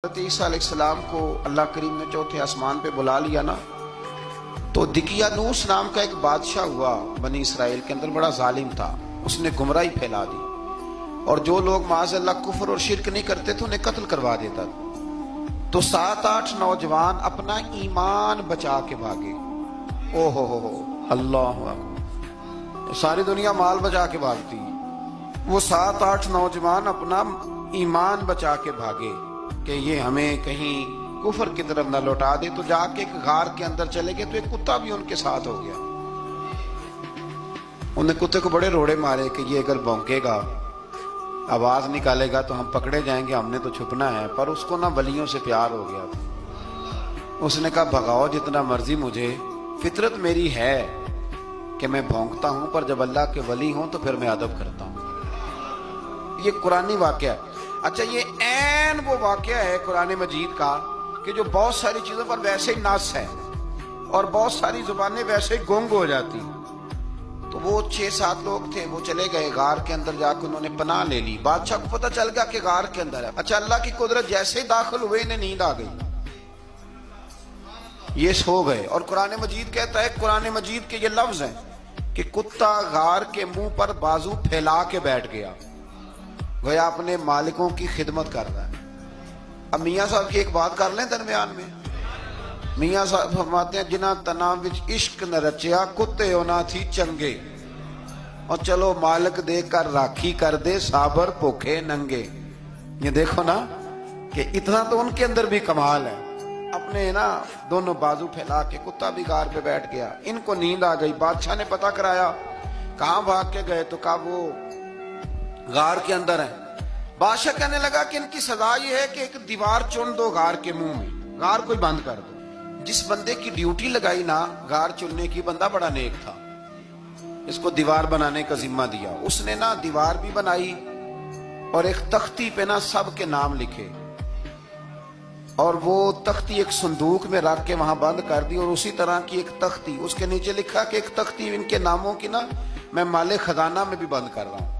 حضرت عیسیٰ علیہ السلام کو اللہ کریم نے چوتھے آسمان پہ بلا لیا نا، تو دقیانوس نام کا ایک بادشاہ ہوا بنی اسرائیل کے اندر، بڑا ظالم تھا، اس نے گمراہی پھیلا دی، اور جو لوگ معاذ اللہ کفر اور شرک نہیں کرتے تھے انہیں قتل کروا دیتا تھا۔ تو 7-8 نوجوان اپنا ایمان بچا کے بھاگے۔ او ہو اللہ اکبر، ساری دنیا مال بچا کے بھاگتی، وہ 7-8 نوجوان اپنا ایمان بچا کے بھاگے کہ یہ ہمیں کہیں کفر کی طرف نہ لوٹا دے۔ تو جا کے ایک غار کے اندر چلے گئے، تو ایک کتا بھی ان کے ساتھ ہو گیا۔ انہیں کتے کو بڑے روڑے مارے کہ یہ اگر بھونکے گا، آواز نکالے گا تو ہم پکڑے جائیں گے، ہم نے تو چھپنا ہے۔ پر اس کو نہ ولیوں سے پیار ہو گیا تھا، اس نے کہا بھگاؤ جتنا مرضی مجھے، فطرت میری ہے کہ میں بھونکتا ہوں، پر جب اللہ کے ولی ہوں تو پھر میں ادب کرتا ہوں۔ یہ قرآنی واقعہ ہے۔ اچھا، یہ عین وہ واقعہ ہے قرآن مجید کا کہ جو بہت ساری چیزوں پر ویسے ہی نص ہے اور بہت ساری زبانیں ویسے ہی گنگ ہو جاتی۔ تو وہ 6-7 لوگ تھے، وہ چلے گئے غار کے اندر، جا کے انہوں نے پناہ لے لی۔ بادشاہ کو پتہ چل گیا کہ غار کے اندر ہے۔ اچھا، اللہ کی قدرت جیسے ہی داخل ہوئے انہیں نیند آ گئی، یہ سو گئے۔ اور قرآن مجید کہتا ہے، قرآن مجید کے یہ لفظ ہیں کہ کتا غار کے منہ پر بازو پھیلا کے بیٹھ گیا، گویا اپنے مالکوں کی خدمت کر رہا ہے۔ اب میاں صاحب کی ایک بات کر لیں درمیان میں۔ میاں صاحب فرماتے ہیں، جنہ تنا وچ عشق نہ رچیا، کتے ہونا تھی چنگے، اور چلو مالک دے کر راکھی کر دے، صابر پوکھے ننگے۔ یہ دیکھو نا کہ اتنا تو ان کے اندر بھی کمال ہے۔ اپنے نا دونوں بازو پھیلا کے، کتا بھی غار پہ بیٹھ گیا، ان کو نیند آ گئی۔ بادشاہ نے پتہ کرایا، کہاں بھاگ کے گئے؟ تو کہا وہ غار کے اندر ہے۔ بادشاہ کہنے لگا کہ ان کی سزا یہ ہے کہ ایک دیوار چن دو غار کے منہ میں، غار کو بند کر دو۔ جس بندے کی ڈیوٹی لگائی نا غار چننے کی، بندہ بڑا نیک تھا، اس کو دیوار بنانے کا ذمہ دیا۔ اس نے نا دیوار بھی بنائی اور ایک تختی پہ نا سب کے نام لکھے، اور وہ تختی ایک صندوق میں رکھ کے وہاں بند کر دی، اور اسی طرح کی ایک تختی اس کے نیچے لکھا کہ ایک تختی ان کے ناموں کی نا میں مال خزانہ میں بھی بند کر رہا ہوں۔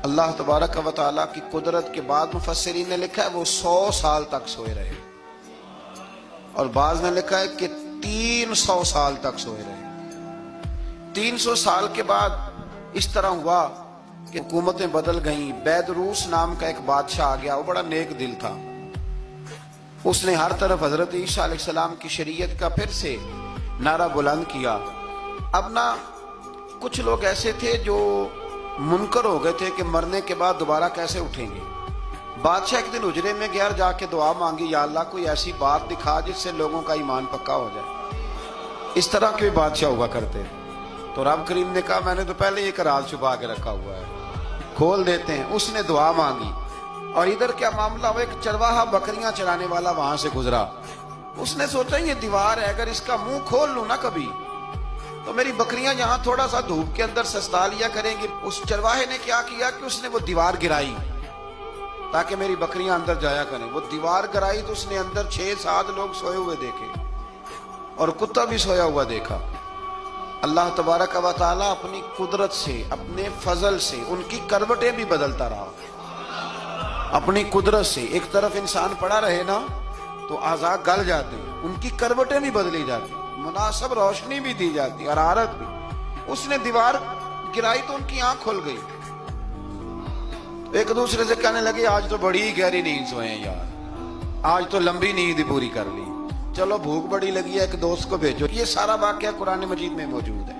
اللہ تبارک و تعالیٰ کی قدرت کے بعد مفسرین نے لکھا ہے وہ 100 سال تک سوئے رہے، اور بعض نے لکھا ہے کہ 300 سال تک سوئے رہے۔ 300 سال کے بعد اس طرح ہوا کہ حکومتیں بدل گئیں۔ بیدروس نام کا ایک بادشاہ آ گیا، وہ بڑا نیک دل تھا، اس نے ہر طرف حضرت عیسیٰ علیہ السلام کی شریعت کا پھر سے نعرہ بلند کیا۔ اب نا کچھ لوگ ایسے تھے جو منکر ہو گئے تھے کہ مرنے کے بعد دوبارہ کیسے اٹھیں گے۔ بادشاہ ایک دن حجرے میں گیا، جا کے دعا مانگی، یا اللہ کوئی ایسی بات دکھا جس سے لوگوں کا ایمان پکا ہو جائے۔ اس طرح کے بادشاہ ہوا کرتے۔ تو رب کریم نے کہا میں نے تو پہلے ایک راز چھپا کے رکھا ہوا ہے، کھول دیتے ہیں۔ اس نے دعا مانگی، اور ادھر کیا معاملہ ہوا، ایک چرواہا بکریاں چرانے والا وہاں سے گزرا۔ اس نے سوچا یہ دیوار ہے، اگر اس کا منہ کھول لوں نا کبھی تو میری بکریاں یہاں تھوڑا سا دھوپ کے اندر سستا لیا کریں گی۔ اس چرواہے نے کیا کیا کہ اس نے وہ دیوار گرائی تاکہ میری بکریاں اندر جایا کریں۔ وہ دیوار گرائی تو اس نے اندر 6-7 لوگ سوئے ہوئے دیکھے، اور کتا بھی سویا ہوا دیکھا۔ اللہ تبارک و تعالیٰ اپنی قدرت سے، اپنے فضل سے ان کی کروٹیں بھی بدلتا رہا۔ اپنی قدرت سے ایک طرف انسان پڑا رہے نا تو اعضاء گل جاتے ہیں، ان کی کروٹیں بھی بدلی جاتی، مناسب روشنی بھی دی جاتی، حرارت بھی۔ اس نے دیوار گرائی تو ان کی آنکھ کھل گئی، ایک دوسرے سے کہنے لگے آج تو بڑی گہری نیند سوئے ہیں یار، آج تو لمبی نیند پوری کر لی، چلو بھوک بڑی لگی ہے ایک دوست کو بھیجو۔ یہ سارا واقعہ قرآن مجید میں موجود ہے۔